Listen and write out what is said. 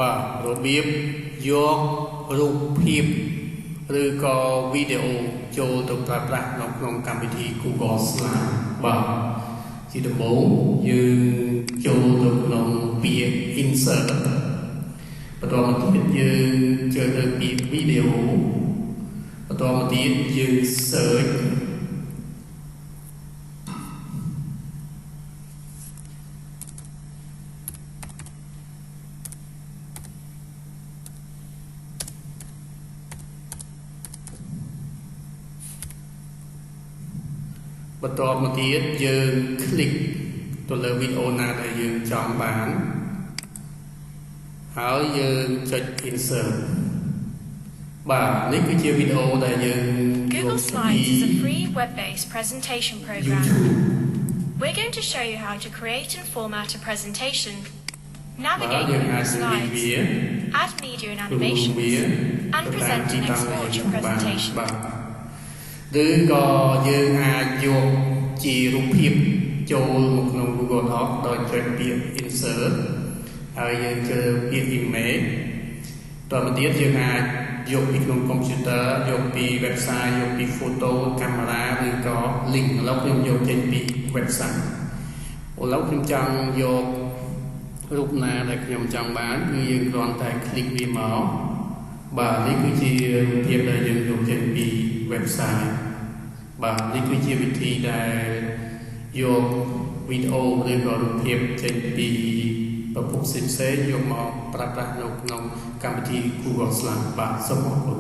បាទរបៀបយករូបភាពឬក៏វីដេអូចូលទៅប្រើប្រាស់នៅក្នុងកម្មវិធី Google Slide បាទជាដំបូងយើងចូលទៅក្នុងពាក្យ Insert បន្តមកទៀតយើងចូលទៅពាក្យ Video បន្តមកទៀតយើង Searchបន្តមកទៀតយើងคลิกទៅលើវីដេអូណាដែលយើងចង់បានហើយយើងចុច insert បាទនេះគឺជាវីដេអូដែលយើង Google Slides is a free web-based presentation program. We're going to show you how to create and format a presentation, navigate through the slides, add media and animations, and present and export your presentation. ឬក៏យើងអាចយកជារូបភាពចូលមកក្នុង Google Doc ដោយចុចពាក្យ Insert ហើយយើងជ្រើសពាក្យ Image តទៅទៀតយើងអាចយកពីក្នុង Computer យកពី website យកពី photo កាមេរ៉ាឬក៏ link ឥឡូវខ្ញុំយកចេញពី website ឥឡូវខ្ញុំចង់យករូបណាដែលខ្ញុំចង់បានគឺយើងគ្រាន់តែ click វាមកបាទនេះគឺជារូបភាពដែលយើងយកចេញពី website បាទនេះគឺជាវិធីដែលយកវីដេអូឬក៏រូបភាពចេញពីប្រភពផ្សេងៗយកមកប្រើប្រាស់នៅក្នុងកម្មវិធី Google Slide បាទសូមអរគុណ